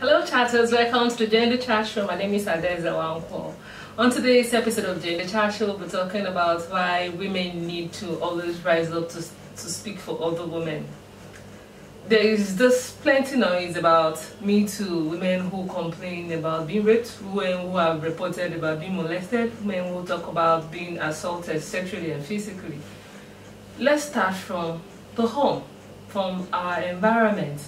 Hello chatters, welcome to Gender Chat Show. My name is Adeze Wankwo. On today's episode of Gender Chat Show, we'll be talking about why women need to always rise up to speak for other women. There is this plenty noise about Me Too, women who complain about being raped, women who have reported about being molested, women who talk about being assaulted sexually and physically. Let's start from the home, from our environment.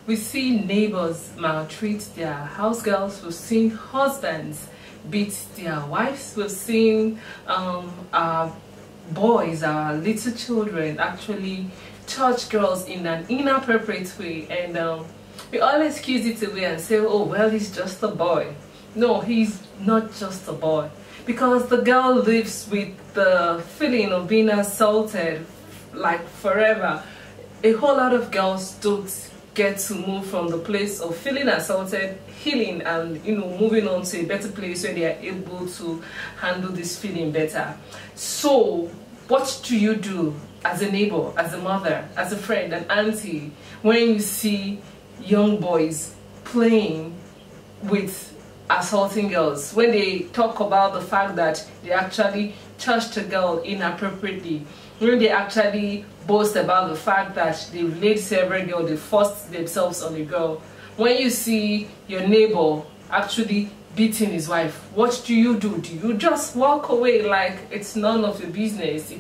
We see neighbors maltreat their house girls. We've seen husbands beat their wives. We've seen our boys, our little children, actually touch girls in an inappropriate way. And we all excuse it away and say, oh, well, he's just a boy. No, he's not just a boy. Because the girl lives with the feeling of being assaulted like forever. A whole lot of girls don't get to move from the place of feeling assaulted, healing, and moving on to a better place where they are able to handle this feeling better. So what do you do as a neighbor, as a mother, as a friend, an auntie, when you see young boys playing with assaulting girls, when they talk about the fact that they actually touched a girl inappropriately, when they actually boast about the fact that they've laid several girls, they forced themselves on a girl? When you see your neighbor actually beating his wife, what do you do? Do you just walk away like it's none of your business?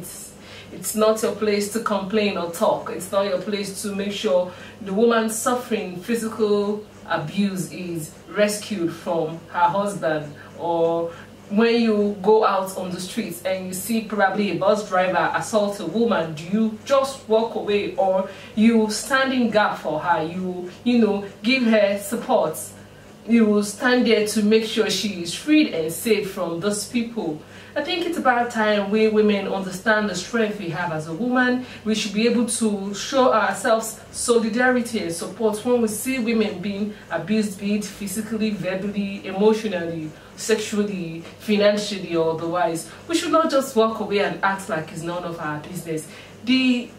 It's not your place to complain or talk. It's not your place to make sure the woman suffering physical abuse is rescued from her husband? Or when you go out on the streets and you see probably a bus driver assault a woman, do you just walk away, or you stand in gap for her? You give her support. You will stand there to make sure she is freed and safe from those people. I think it's about time we women understand the strength we have as a woman. We should be able to show ourselves solidarity and support when we see women being abused, be it physically, verbally, emotionally, sexually, financially, or otherwise. We should not just walk away and act like it's none of our business. The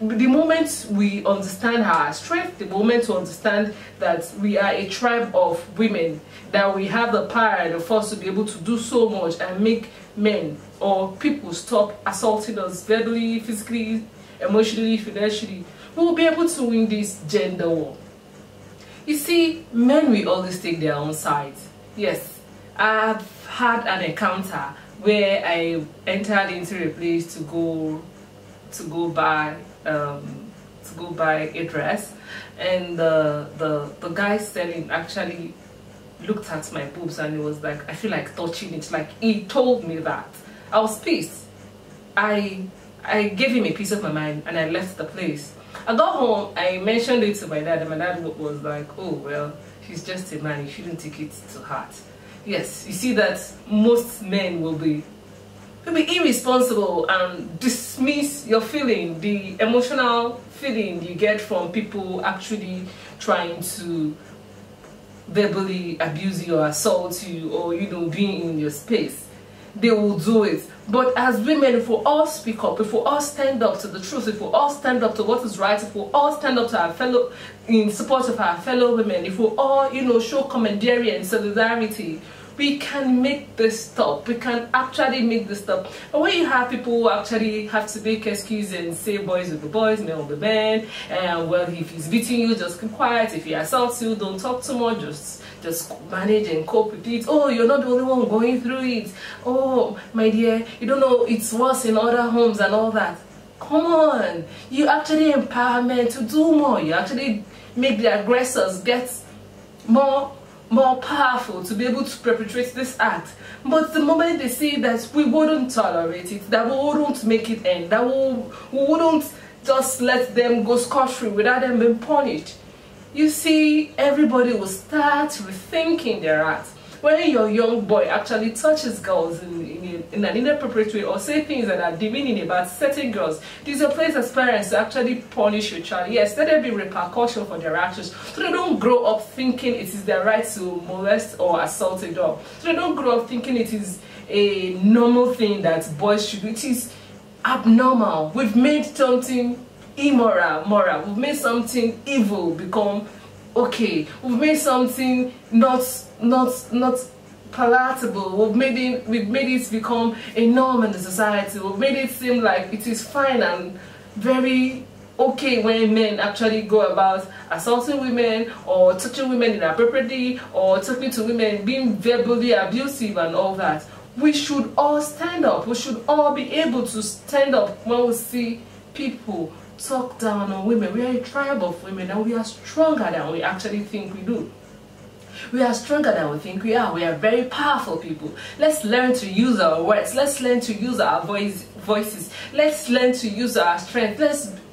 moment we understand our strength, the moment we understand that we are a tribe of women, that we have the power and the force to be able to do so much and make men or people stop assaulting us verbally, physically, emotionally, financially, we will be able to win this gender war. You see, men will always take their own side. Yes, I've had an encounter where I entered into a place to go buy a dress, and the guy selling actually looked at my boobs and he was like, I feel like touching it. Like, he told me that. I was pissed. I gave him a piece of my mind and I left the place. I got home, I mentioned it to my dad, and my dad was like, oh well, he's just a man, you shouldn't take it to heart. Yes, you see that most men will be irresponsible and dismiss your feeling, the emotional feeling you get from people actually trying to verbally abuse you or assault you, or being in your space. They will do it. But as women, if we all speak up, if we all stand up to the truth, if we all stand up to what is right, if we all stand up to our fellow, in support of our fellow women, if we all show camaraderie and solidarity, we can make this stop. We can actually make this stop. But when you have people who actually have to make excuses and say boys will be boys, men will be men, and well, if he's beating you, just keep quiet. If he assaults you, don't talk too much. Just manage and cope with it. Oh, you're not the only one going through it. Oh, my dear, you don't know it's worse in other homes and all that. Come on, you actually empower men to do more. You actually make the aggressors get more powerful to be able to perpetrate this act. But the moment they see that we wouldn't tolerate it, that we wouldn't make it end, that we wouldn't just let them go scot-free without them being punished, you see, everybody will start rethinking their act. When your young boy actually touches girls in an inappropriate way, or say things that are demeaning about certain girls, there's a place as parents to actually punish your child. Yes, let there be repercussion for their actions, so they don't grow up thinking it is their right to molest or assault a girl. So they don't grow up thinking it is a normal thing that boys should do. It is abnormal. We've made something immoral moral. We've made something evil become okay. We've made something not palatable. We've made it become a norm in the society. We've made it seem like it is fine and very okay when men actually go about assaulting women or touching women inappropriately or talking to women, being verbally abusive and all that. We should all stand up. We should all be able to stand up when we see people talk down on women. We are a tribe of women and we are stronger than we actually think we do. We are stronger than we think we are. We are very powerful people. Let's learn to use our words. Let's learn to use our voices. Let's learn to use our strength.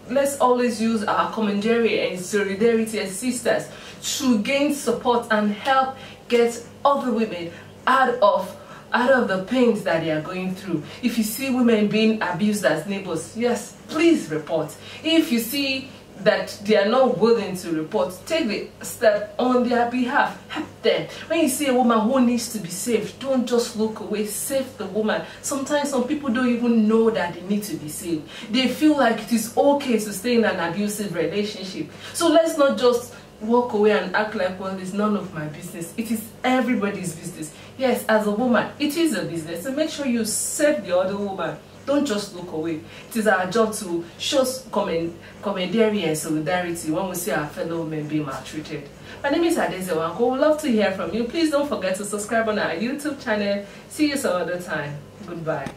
Let's always use our commandery and solidarity as sisters to gain support and help get other women out of the pains that they are going through. If you see women being abused as neighbors, yes, please report. If you see that they are not willing to report, take the step on their behalf. Help them. When you see a woman who needs to be saved, don't just look away. Save the woman. Sometimes some people don't even know that they need to be saved. They feel like it is okay to stay in an abusive relationship. So let's not just walk away and act like, well, it's none of my business. It is everybody's business. Yes, as a woman, it is a business. So make sure you save the other woman. Don't just look away. It is our job to show commandery and solidarity when we see our fellow women being maltreated. My name is Adeze Owankwo. We would love to hear from you. Please don't forget to subscribe on our YouTube channel. See you some other time. Goodbye.